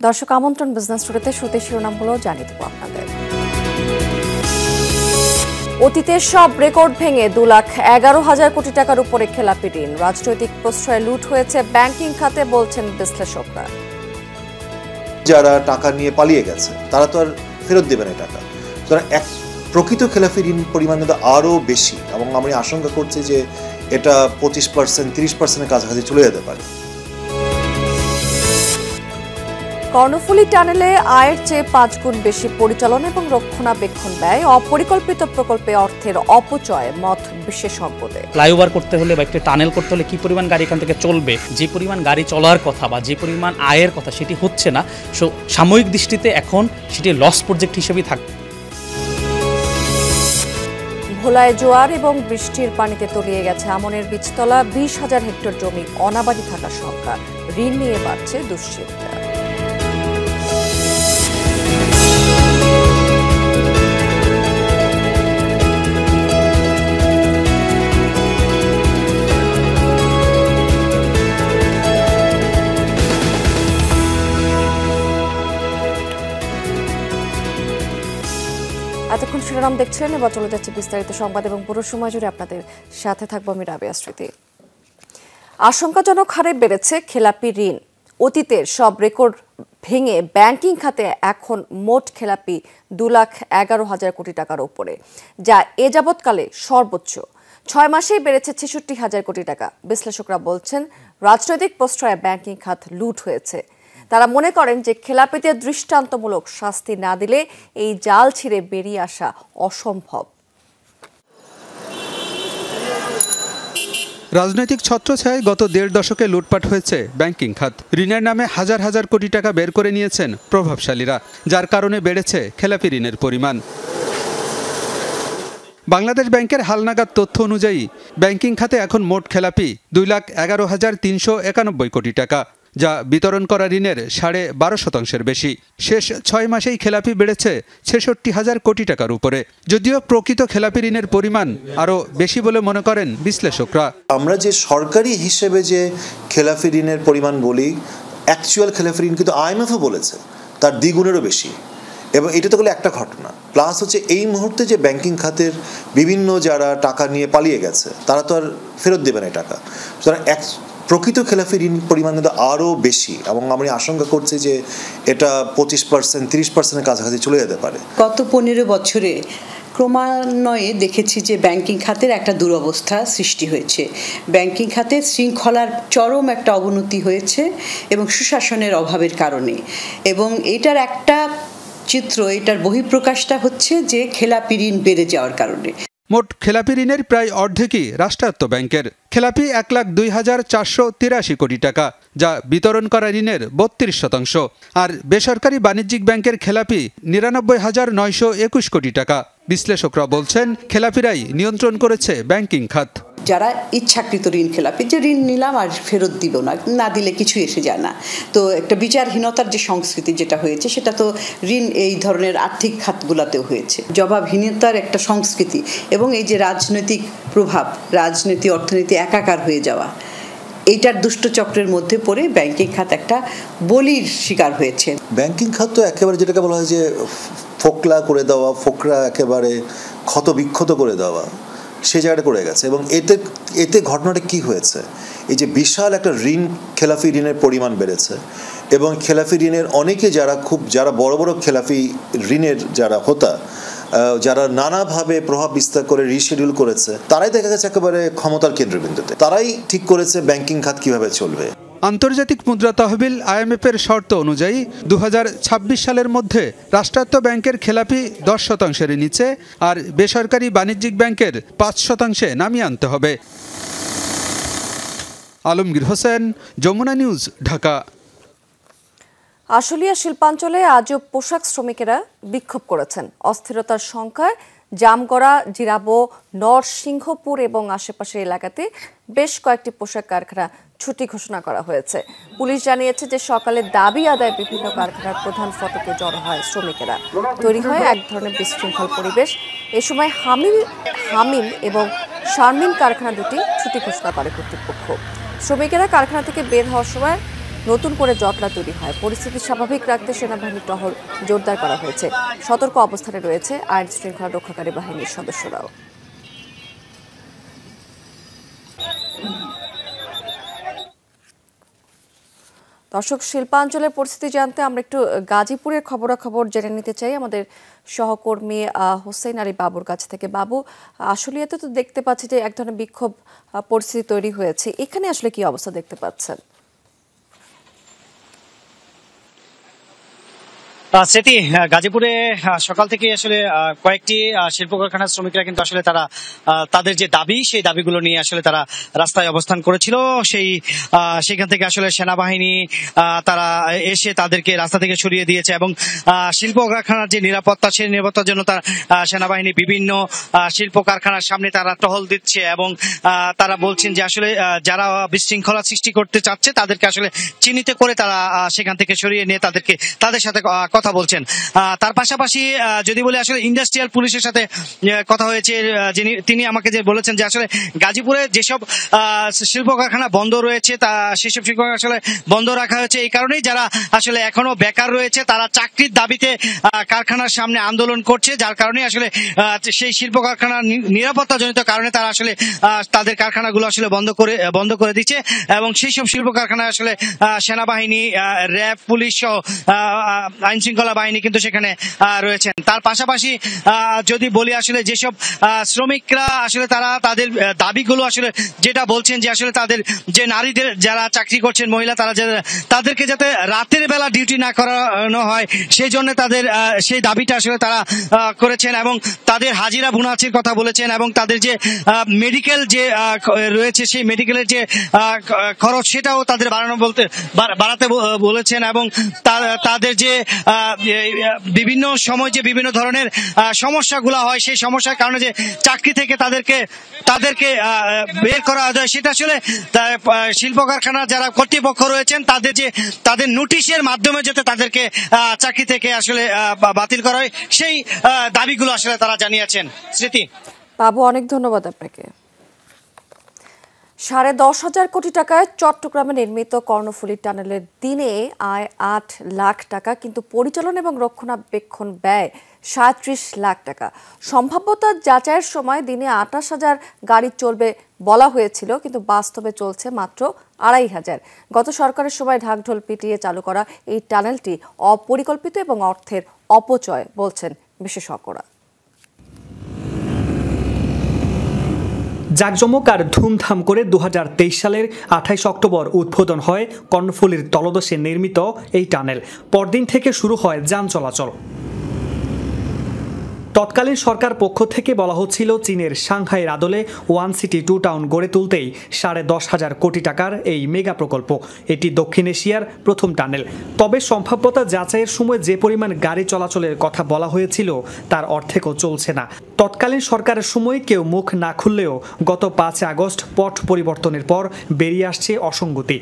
দর্শক আমন্ত্রণ বিজনেস টুডেতে শুরুতে শিরোনামগুলো জানিয়ে দেব আপনাদের। অতীতের সব রেকর্ড ভেঙে 2,11,000 কোটি টাকার উপরে খেলাপি ঋণ। রাজনৈতিক প্রশ্রয়ে লুট হয়েছে ব্যাংকিং খাতে বলছেন বিশ্লেষকরা। যারা টাকা নিয়ে পালিয়ে গেছে তারা তো আর ফেরত দেবে না টাকা, সুতরাং প্রকৃত খেলাপি ঋণ পরিমাণ কিন্তু আরও বেশি এবং আমি আশঙ্কা করছি যে এটা 25%, 30%-এর কাছাকাছি চলে যেতে পারে। কর্ণফুলী টানেলে আয়ের চেয়ে 5 গুণ বেশি পরিচালন এবং রক্ষণাবেক্ষণ ব্যয়। অপরিকল্পিত প্রকল্পে অর্থের অপচয় মত বিশেষজ্ঞদের। ফ্লাইওভার করতে হলে বা একটা টানেল করতে হলে কি পরিমাণ গাড়ি এখান থেকে চলবে, যে পরিমাণ গাড়ি চলার কথা বা যে পরিমাণ আয়ের কথা সেটি হচ্ছে না। সাময়িক দৃষ্টিতে এখন সেটি লস প্রজেক্ট হিসেবেই থাকবে। ভোলায় জোয়ার এবং বৃষ্টির পানিতে তলিয়ে গেছে আমনের বীজতলা। 20,000 হেক্টর জমি অনাবাদি থাকার সংখ্যা। ঋণ নিয়ে বাড়ছে দুশ্চিন্তা। এতক্ষণ শিরোনাম দেখছিলেন, এবার চলে যাচ্ছে বিস্তারিত সংবাদ এবং পুরো সময় জুড়ে আপনাদের সাথে থাকবো আমি রাবেয়া স্মৃতি। আশঙ্কাজনক হারে বেড়েছে খেলাপি ঋণ। অতীতের সব রেকর্ড ভেঙে ব্যাংকিং খাতে এখন মোট খেলাপি 2,11,000 কোটি টাকার উপরে, যা এ যাবৎকালে সর্বোচ্চ। 6 মাসেই বেড়েছে 66,000 কোটি টাকা। বিশ্লেষকরা বলছেন রাজনৈতিক প্রশ্রয়ে ব্যাংকিং খাত লুট হয়েছে। তারা মনে করেন যে খেলাপিদের দৃষ্টান্তমূলক শাস্তি না দিলে এই জাল ছিঁড়ে বেরিয়ে আসা অসম্ভব। রাজনৈতিক ছত্রছায়ায় গত 1.5 দশকে লুটপাট হয়েছে ব্যাংকিং খাত। ঋণের নামে হাজার হাজার কোটি টাকা বের করে নিয়েছেন প্রভাবশালীরা, যার কারণে বেড়েছে খেলাপি ঋণের পরিমাণ। বাংলাদেশ ব্যাংকের হালনাগাদ তথ্য অনুযায়ী ব্যাংকিং খাতে এখন মোট খেলাপি 2,11,391 কোটি টাকা, যা বিতরণ করা ঋণের 12.5%-এর বেশি। শেষ 6 মাসেই খেলাপি বেড়েছে 66,000 কোটি টাকার উপরে। যদিও প্রকৃত খেলাপি ঋণের পরিমাণ আরও বেশি বলে মনে করেন বিশ্লেষকরা। আমরা যে সরকারি হিসেবে যে খেলাপি ঋণের পরিমাণ বলি, অ্যাকচুয়াল খেলাপি ঋণ কিন্তু IMFও বলেছে তার দ্বিগুণেরও বেশি। এবং এটা তো হলো একটা ঘটনা, প্লাস হচ্ছে এই মুহূর্তে যে ব্যাংকিং খাতের বিভিন্ন যারা টাকা নিয়ে পালিয়ে গেছে তারা তো আর ফেরত দেবে না টাকা, সুতরাং প্রকৃত খেলাপি ঋণ পরিমাণ কিন্তু আরও বেশি এবং আমি আশঙ্কা করছি যে এটা 25%, 30%-এর কাছাকাছি চলে যেতে পারে। গত 15 বছরে ক্রমান্বয়ে দেখেছি যে ব্যাংকিং খাতের একটা দুরবস্থা সৃষ্টি হয়েছে। ব্যাংকিং খাতের শৃঙ্খলার চরম একটা অবনতি হয়েছে এবং সুশাসনের অভাবের কারণে। এবং এটার একটা চিত্র, এটার বহিঃপ্রকাশটা হচ্ছে যে খেলাপি ঋণ বেড়ে যাওয়ার কারণে। মোট খেলাপি ঋণের প্রায় অর্ধেকই রাষ্ট্রায়ত্ত ব্যাংকের। খেলাপি 1,02,483 কোটি টাকা, যা বিতরণ করা ঋণের 32%। আর বেসরকারি বাণিজ্যিক ব্যাংকের খেলাপি 99,921 কোটি টাকা। বিশ্লেষকরা বলছেন খেলাপিরাই নিয়ন্ত্রণ করেছে ব্যাংকিং খাত। যারা ইচ্ছাকৃত ঋণ খেলাপি, যে ঋণ নিলাম আর ফেরত দিব না, না দিলে কিছু এসে যায় না, তো একটা বিচারহীনতার যে সংস্কৃতি যেটা হয়েছে সেটা তো ঋণ এই ধরনের আর্থিক খাতগুলোতেও হয়েছে। জবাবহীনতার একটা সংস্কৃতি এবং এই যে রাজনৈতিক প্রভাব, রাজনীতি অর্থনীতি একাকার হয়ে যাওয়া, এইটার দুষ্টচক্রের মধ্যে পড়ে ব্যাংকিং খাত একটা বলির শিকার হয়েছে। ব্যাংকিং খাত তো একেবারে যেটাকে বলা হয় যে ফোকলা করে দেওয়া, ফোকরা একেবারে ক্ষতবিক্ষত করে দেওয়া, সে জায়গাটা করে গেছে। এবং এতে ঘটনাটা কি হয়েছে, এই যে বিশাল একটা খেলাপি ঋণের পরিমাণ বেড়েছে এবং খেলাপি ঋণের অনেকে যারা বড় বড় খেলাপি ঋণের যারা হোতা, যারা নানাভাবে প্রভাব বিস্তার করে রিশিডিউল করেছে, তারাই দেখা গেছে একেবারে ক্ষমতার কেন্দ্রবিন্দুতে। তারাই ঠিক করেছে ব্যাংকিং খাত কিভাবে চলবে। আন্তর্জাতিক মুদ্রা তহবিল IMF-এর শর্ত অনুযায়ী 2026 সালের মধ্যে রাষ্ট্রায়ত্ত ব্যাংকের খেলাপি 10%-এর নিচে আর বেসরকারি বাণিজ্যিক ব্যাংকের 5%-এ নামিয়ে আনতে হবে। আলমগীর হোসেন, যমুনা নিউজ, ঢাকা। আশুলিয়া শিল্পাঞ্চলে আজও পোশাক শ্রমিকেরা বিক্ষোভ করেছেন। অস্থিরতার সংখ্যায় জামগড়া, জিরাবো, নরসিংহপুর এবং আশেপাশের এলাকাতে বেশ কয়েকটি পোশাক কারখানা ছুটি ঘোষণা করা হয়েছে। পুলিশ জানিয়েছে যে সকালে দাবি আদায় বিভিন্ন কারখানার প্রধান ফটকে জড়ো হয় শ্রমিকেরা। তৈরি হয় এক ধরনের বিশৃঙ্খল পরিবেশ। এ সময় হামিম এবং শারমিন কারখানা দুটি ছুটি ঘোষণা করে কর্তৃপক্ষ। শ্রমিকেরা কারখানা থেকে বের হওয়ার সময় নতুন করে জটলা তৈরি হয়। পরিস্থিতি স্বাভাবিক রাখতে সেনাবাহিনীর টহল জোরদার করা হয়েছে। সতর্ক অবস্থানে রয়েছে আইন শৃঙ্খলা রক্ষাকারী বাহিনীর সদস্যরাও। দর্শক, শিল্পাঞ্চলের পরিস্থিতি জানতে আমরা একটু গাজীপুরের খবরাখবর জেনে নিতে চাই আমাদের সহকর্মী হোসেন আলী বাবুর কাছ থেকে। বাবু, আসলে এতে তো দেখতে পাচ্ছি যে এক ধরনের বিক্ষোভ পরিস্থিতি তৈরি হয়েছে, এখানে আসলে কি অবস্থা দেখতে পাচ্ছেন? স্মৃতি, গাজীপুরে সকাল থেকে আসলে কয়েকটি শিল্প কারখানার শ্রমিকরা কিন্তু আসলে তারা তাদের যে দাবি সেই দাবিগুলো নিয়ে আসলে তারা রাস্তায় অবস্থান করেছিল। সেখান থেকে আসলে সেনাবাহিনী তারা এসে তাদেরকে রাস্তা থেকে সরিয়ে দিয়েছে এবং শিল্প কারখানার যে নিরাপত্তা, সেই নিরাপত্তার জন্য তার সেনাবাহিনী বিভিন্ন শিল্প কারখানার সামনে তারা টহল দিচ্ছে এবং তারা বলছেন যে আসলে যারা বিশৃঙ্খলা সৃষ্টি করতে চাচ্ছে তাদেরকে আসলে চিহ্নিত করে তারা সেখান থেকে সরিয়ে নিয়ে তাদের সাথে কথা বলছেন। তার পাশাপাশি যদি বলে আসলে ইন্ডাস্ট্রিয়াল পুলিশের সাথে কথা হয়েছে, তিনি আমাকে যে বলেছেন যে আসলে গাজীপুরে যেসব শিল্প কারখানা বন্ধ রয়েছে সেসব শিল্প আসলে বন্ধ রাখা হয়েছে এই কারণেই যারা আসলে এখনো বেকার রয়েছে তারা চাকরির দাবিতে কারখানার সামনে আন্দোলন করছে, যার কারণে আসলে সেই শিল্প কারখানার নিরাপত্তাজনিত কারণে তারা আসলে তাদের কারখানাগুলো আসলে বন্ধ করে দিচ্ছে এবং সেই সব শিল্প কারখানায় আসলে সেনাবাহিনী, র্যাব, পুলিশ সহ আইন শৃঙ্খলা বাহিনী কিন্তু সেখানে রয়েছেন। তার পাশাপাশি যদি বলি আসলে যেসব শ্রমিকরা আসলে তারা তাদের দাবিগুলো আসলে যেটা বলছেন যে আসলে তাদের যে নারীদের যারা চাকরি করছেন, মহিলা, তাদেরকে যাতে রাতের বেলা ডিউটি না করানো হয় সেই জন্য তাদের সেই দাবিটা আসলে তারা করেছেন এবং তাদের হাজিরা বোনাসের কথা বলেছেন এবং তাদের যে মেডিকেল যে রয়েছে সেই মেডিকেলের যে খরচ সেটাও তাদের বাড়াতে বলেছেন এবং তাদের যে বিভিন্ন সময় যে বিভিন্ন ধরনের সমস্যাগুলো হয় সেই সমস্যার কারণে যে চাকরি থেকে তাদেরকে বের করা হয় সেটা আসলে শিল্প কারখানার যারা কর্তৃপক্ষ রয়েছেন তাদের নোটিশের মাধ্যমে যাতে তাদেরকে চাকরি থেকে আসলে বাতিল করা হয় সেই দাবিগুলো আসলে তারা জানিয়েছেন। স্মৃতি। বাবু, অনেক ধন্যবাদ আপনাকে। 10.5 কোটি টাকায় চট্টগ্রামে নির্মিত কর্ণফুলী টানেলের দিনে আয় 8 লাখ টাকা, কিন্তু পরিচালনা এবং রক্ষণাবেক্ষণ ব্যয় 37 লাখ টাকা। সম্ভাব্যতা যাচাইয়ের সময় দিনে 28,000 গাড়ি চলবে বলা হয়েছিল, কিন্তু বাস্তবে চলছে মাত্র 2,500। গত সরকারের সময় ঢাকঢোল পিটিয়ে চালু করা এই টানেলটি অপরিকল্পিত এবং অর্থের অপচয় বলছেন বিশেষজ্ঞরা। জাকজমক আর ধুমধাম করে 2023 সালের 28 অক্টোবর উদ্বোধন হয় কর্ণফুলীর তলদেশে নির্মিত এই টানেল। পরদিন থেকে শুরু হয় যান চলাচল। তৎকালীন সরকার পক্ষ থেকে বলা হচ্ছিল চীনের সাংহাইয়ের আদলে ওয়ান সিটি টু টাউন গড়ে তুলতেই 10.5 কোটি টাকার এই মেগা প্রকল্প। এটি দক্ষিণ এশিয়ার প্রথম টানেল। তবে সম্ভাব্যতা যাচাইয়ের সময় যে পরিমাণ গাড়ি চলাচলের কথা বলা হয়েছিল তার অর্ধেকও চলছে না। তৎকালীন সরকারের সময় কেউ মুখ না খুললেও গত 5 আগস্ট পথ পরিবর্তনের পর বেরিয়ে আসছে অসঙ্গতি।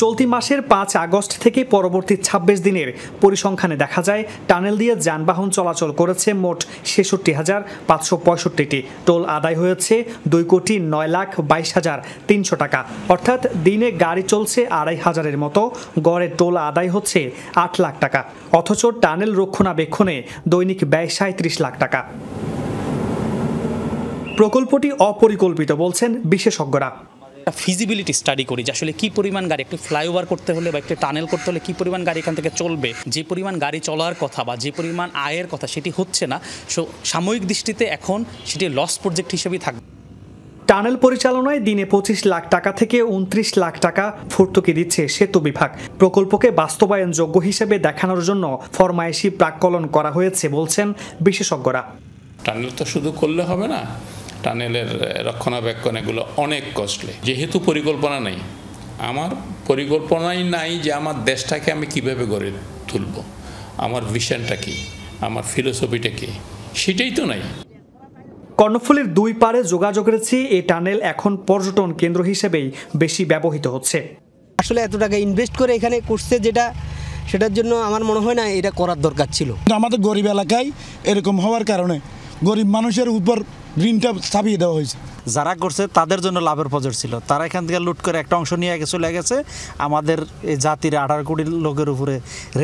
চলতি মাসের 5 আগস্ট থেকে পরবর্তী 26 দিনের পরিসংখ্যানে দেখা যায় টানেল দিয়ে যানবাহন চলাচল করেছে মোট 66,565টি। টোল আদায় হয়েছে 2,09,22,300 টাকা, অর্থাৎ দিনে গাড়ি চলছে 2,500-এর মতো, গড়ে টোল আদায় হচ্ছে 8 লাখ টাকা। অথচ টানেল রক্ষণাবেক্ষণে দৈনিক ব্যয় 37 লাখ টাকা। প্রকল্পটি অপরিকল্পিত বলছেন বিশেষজ্ঞরা। ফিজিবিলিটি স্টাডি করি যে আসলে কি পরিমাণ গাড়ি, একটি ফ্লাইওভার করতে হলে বা একটি টানেল করতে হলে কি পরিমাণ গাড়ি এখান থেকে চলবে, যে পরিমাণ গাড়ি চলার কথা বা যে পরিমাণ আয়ের কথা সেটি হচ্ছে না। সাময়িক দৃষ্টিতে এখন সেটি লস প্রজেক্ট হিসেবেই থাকবে। টানেল পরিচালনায় দিনে 25 লাখ টাকা থেকে 29 লাখ টাকা ভর্তুকি দিচ্ছে সেতু বিভাগ। প্রকল্পকে বাস্তবায়নযোগ্য হিসেবে দেখানোর জন্য ফরমায়েশি প্রাক্কলন করা হয়েছে বলছেন বিশেষজ্ঞরা। টানেল তো শুধু করলে হবে না, টানেলের রক্ষণাবেক্ষণ এগুলো অনেক কস্টলি। যেহেতু পরিকল্পনা নেই, আমার পরিকল্পনাই নাই যে আমার দেশটাকে আমি কিভাবে গড়ে তুলব, আমার ভিশনটা কি, আমার ফিলোসফিটা কি, সেটাই তো নাই। কর্ণফুলীর দুই পারে যোগাযোগের চেয়ে এই টানেল এখন পর্যটন কেন্দ্র হিসেবেই বেশি ব্যবহৃত হচ্ছে। আসলে এত টাকা ইনভেস্ট করে এখানে করছে সেটার জন্য আমার মনে হয় না এটা করার দরকার ছিল। আমাদের গরিব এলাকায় এরকম হওয়ার কারণে গরিব মানুষের উপর ঋণটা চাপিয়ে দেওয়া হয়েছে। যারা করছে তাদের জন্য লাভের প্রজর ছিল, তারা এখান থেকে লুট করে একটা অংশ নিয়ে চলে গেছে, আমাদের এই জাতির 18 কোটি লোকের উপরে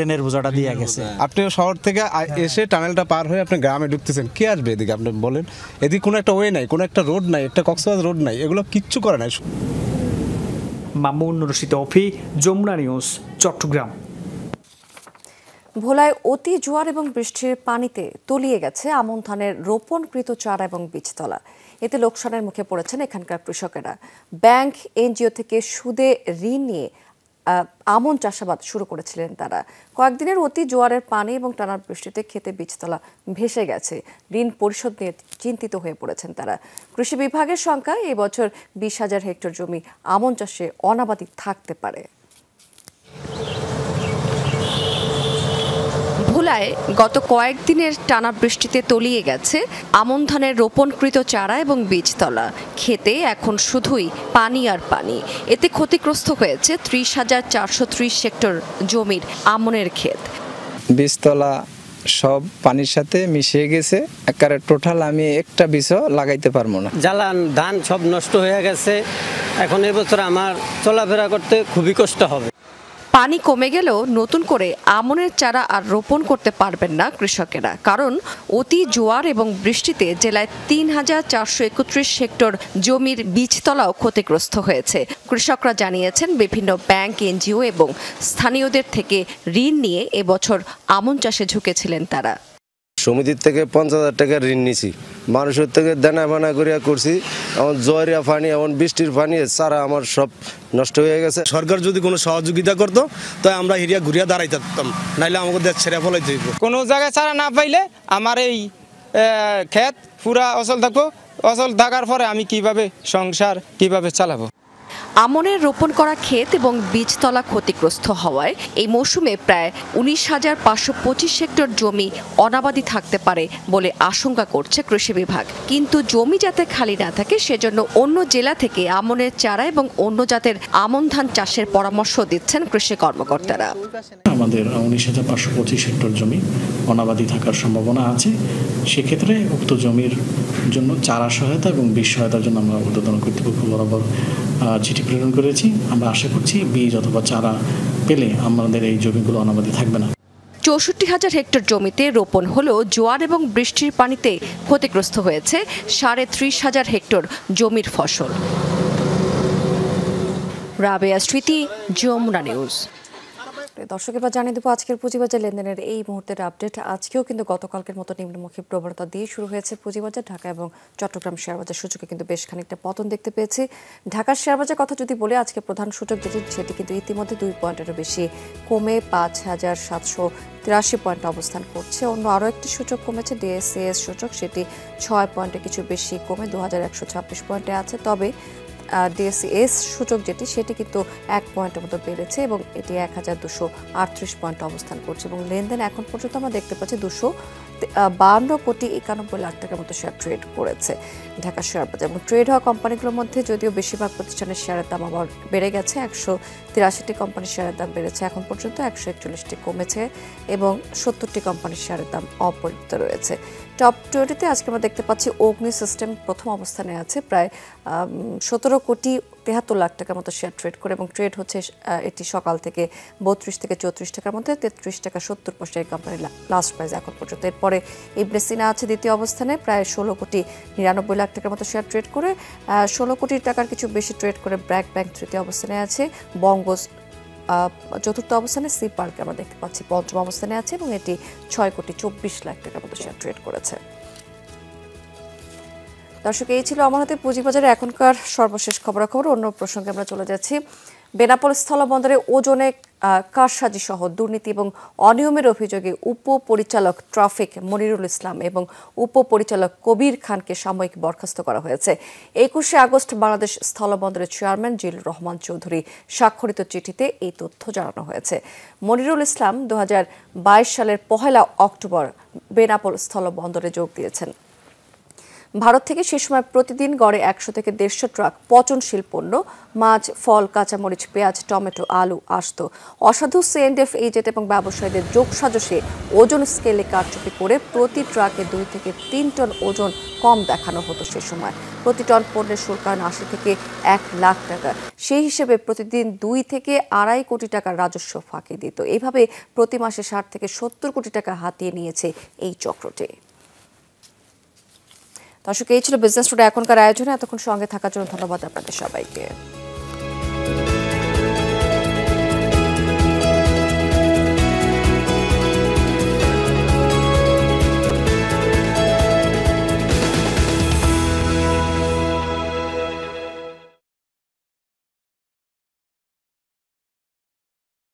ঋণের বোঝাটা দিয়ে গেছে। আপনি শহর থেকে এসে টানেলটা পার হয়ে আপনি গ্রামে ঢুকতেছেন, কে আসবে এদিকে? আপনি বলেন, এদিকে কোনো একটা ওয়ে নাই, কোনো একটা রোড নাই, একটা কক্সবাজার রোড নাই, এগুলো কিচ্ছু করে নাই। মামুন রশিদ অফি, যমুনা নিউজ, চট্টগ্রাম। ভোলায় অতি জোয়ার এবং বৃষ্টির পানিতে তলিয়ে গেছে আমন ধানের রোপণকৃত চারা এবং বীজতলা। এতে লোকসানের মুখে পড়েছেন এখানকার কৃষকেরা। ব্যাংক, এনজিও থেকে সুদে ঋণ নিয়ে আমন চাষাবাদ শুরু করেছিলেন তারা। কয়েকদিনের অতি জোয়ারের পানি এবং টানা বৃষ্টিতে ক্ষেতে বীজতলা ভেসে গেছে। ঋণ পরিশোধ নিয়ে চিন্তিত হয়ে পড়েছেন তারা। কৃষি বিভাগের সংখ্যায় এই বছর 20,000 হেক্টর জমি আমন চাষে অনাবাদি থাকতে পারে। ভোলায় গত কয়েকদিনের টানা বৃষ্টিতে তলিয়ে গেছে আমন ধানের রোপণকৃত চারা এবং বীজতলা। খেতে এখন শুধুই পানি আর পানি। এতে ক্ষতিগ্রস্ত হয়েছে 30,430 হেক্টর জমির আমনের ক্ষেত। বীজতলা সব পানির সাথে মিশিয়ে গেছে, একেবারে টোটাল আমি একটা বীজও লাগাইতে পারবো না। জ্বালান ধান সব নষ্ট হয়ে গেছে, এখন এবছর আমার চলাফেরা করতে খুবই কষ্ট হবে। পানি কমে গেলেও নতুন করে আমনের চারা আর রোপণ করতে পারবেন না কৃষকেরা, কারণ অতি জোয়ার এবং বৃষ্টিতে জেলায় 3,431 হেক্টর জমির বীজতলাও ক্ষতিগ্রস্ত হয়েছে। কৃষকরা জানিয়েছেন বিভিন্ন ব্যাংক, এনজিও এবং স্থানীয়দের থেকে ঋণ নিয়ে এবছর আমন চাষে ঝুঁকেছিলেন তারা। সমিতির থেকে 50,000 টাকা ঋণ নিছি, মানুষের থেকে দেনা বানা করিয়া করছি। এমন জোয়ারিয়া পানি, এমন বৃষ্টির পানি, চারা আমার সব নষ্ট হয়ে গেছে। সরকার যদি কোনো সহযোগিতা করতো তাই আমরা হিরিয়া ঘুরিয়া দাঁড়াইতে পারতাম, নাইলে আমাকে দেশ ছেড়ে ফলাইতে হইব। কোনো জায়গায় চারা না পাইলে আমার এই ক্ষেত পুরা অচল থাকবো। অচল থাকার পরে আমি কিভাবে সংসার কিভাবে চালাবো? আমনের রোপণ করা ক্ষেত এবং বীজতলা ক্ষতিগ্রস্ত হওয়ায় এই মৌসুমে প্রায় 19,525 হেক্টর জমি অনাবাদি থাকতে পারে বলে আশঙ্কা করছে কৃষি বিভাগ। কিন্তু জমি যাতে খালি না থাকে সেজন্য অন্য জেলা থেকে আমনের চারা এবং অন্য জাতের আমন ধান চাষের পরামর্শ দিচ্ছেন কৃষি কর্মকর্তারা। আমাদের 19,525 হেক্টর জমি অনাবাদি থাকার সম্ভাবনা আছে। সেক্ষেত্রে উক্ত জমির জন্য চারা সহায়তা এবং বীজ সহায়তার জন্য আমরা ঊর্ধ্বতন কর্তৃপক্ষ বরাবর চিঠি প্রেরণ করেছি। আমরা আশা করছি বীজ অথবা চারা পেলে আমাদের এই জমিগুলো অনাবাদি থাকবে না। 64,000 হেক্টর জমিতে রোপণ হলেও জোয়ার এবং বৃষ্টির পানিতে ক্ষতিগ্রস্ত হয়েছে 30,500 হেক্টর জমির ফসল। রাবেয়া স্মৃতি, যমুনা নিউজ। দর্শক, এবার জানিয়ে দেবো আজকের পুঁজিবাজার লেনদেনের এই মুহূর্তের আপডেট। আজকেও কিন্তু গতকালকের মতো নিম্নমুখী প্রবণতা দিয়ে শুরু হয়েছে পুঁজিবাজার। ঢাকা এবং চট্টগ্রাম শেয়ারবাজার সূচকে কিন্তু বেশ খানিকটা পতন দেখতে পেয়েছি। ঢাকার শেয়ারবাজার কথা যদি বলি, আজকে প্রধান সূচক সেটি কিন্তু ইতিমধ্যে 2 পয়েন্টেরও বেশি কমে 5,783 পয়েন্ট অবস্থান করছে। অন্য আরও একটি সূচক কমেছে, ডিএসসিএস সূচক, সেটি 6 পয়েন্টে কিছু বেশি কমে 2,126 পয়েন্টে আছে। তবে ডিএসসিএস সূচক সেটি কিন্তু 1 পয়েন্টের মতো বেড়েছে এবং এটি 1,238 পয়েন্ট অবস্থান করছে এবং লেনদেন এখন পর্যন্ত আমরা দেখতে পাচ্ছি 252,91 লাখ টাকার মতো শেয়ার ট্রেড করেছে ঢাকা শেয়ার বাজার। এবং ট্রেড হওয়া কোম্পানিগুলোর মধ্যে যদিও বেশিরভাগ প্রতিষ্ঠানের শেয়ারের দাম আবার বেড়ে গেছে। 183টি কোম্পানির শেয়ারের দাম বেড়েছে এখন পর্যন্ত, 141টি কমেছে এবং 70টি কোম্পানির শেয়ারের দাম অপরিবর্তিত রয়েছে। টপ 20তে আজকে আমরা দেখতে পাচ্ছি অগ্নি সিস্টেম প্রথম অবস্থানে আছে প্রায় 17,73 লাখ টাকার মতো শেয়ার ট্রেড করে এবং ট্রেড হচ্ছে এটি সকাল থেকে 32 থেকে 34 টাকার মধ্যে, 33.70 টাকা এই কোম্পানির লাস্ট প্রাইস এখন পর্যন্ত। এরপরে ইবনে সিনা আছে দ্বিতীয় অবস্থানে প্রায় 16,99 লাখ টাকার মতো শেয়ার ট্রেড করে, 16 কোটি টাকার কিছু বেশি ট্রেড করে ব্র্যাক ব্যাংক তৃতীয় অবস্থানে আছে, বঙ্গজ চতুর্থ অবস্থানে, সি পার্ক আমরা দেখতে পাচ্ছি পঞ্চম অবস্থানে আছে এবং এটি 6,24 লাখ টাকার মতো শেয়ার ট্রেড করেছে। দর্শক, এই ছিল আমার হাতে পুঁজিবাজারে এখনকার সর্বশেষ খবরাখবর। অন্য প্রসঙ্গে আমরা চলে যাচ্ছি। বেনাপোল স্থলবন্দরে ওজনে কারসাজি সহ দুর্নীতি এবং অনিয়মের অভিযোগে উপপরিচালক ট্রাফিক মনিরুল ইসলাম এবং উপপরিচালক কবির খানকে সাময়িক বরখাস্ত করা হয়েছে। 21 আগস্ট বাংলাদেশ স্থলবন্দরের চেয়ারম্যান জিল্লুর রহমান চৌধুরী স্বাক্ষরিত চিঠিতে এই তথ্য জানানো হয়েছে। মনিরুল ইসলাম 2022 সালের 1 অক্টোবর বেনাপোল স্থলবন্দরে যোগ দিয়েছেন। ভারত থেকে সে সময় প্রতিদিন গড়ে 100 থেকে 150 ট্রাক পচনশীল পণ্য মাছ, ফল, কাঁচামরিচ, পেঁয়াজ, টমেটো, আলু আসত। অসাধু সিএনডিএফ এজেন্ট এবং ব্যবসায়ীদের যোগসাজশে ওজন স্কেলে কারচুপি করে প্রতি ট্রাকে 2 থেকে 3 টন ওজন কম দেখানো হতো সে সময়। প্রতি টন পণ্যের শুল্কায়ন 80 থেকে 1 লাখ টাকা। সেই হিসেবে প্রতিদিন 2 থেকে 2.5 কোটি টাকার রাজস্ব ফাঁকি দিত। এইভাবে প্রতি মাসে 60 থেকে 70 কোটি টাকা হাতিয়ে নিয়েছে এই চক্রটি। দর্শক, এই ছিল বিজনেস টুডে এখনকার আয়োজনে। এতক্ষণ সঙ্গে থাকার জন্য ধন্যবাদ আপনাদের সবাইকে।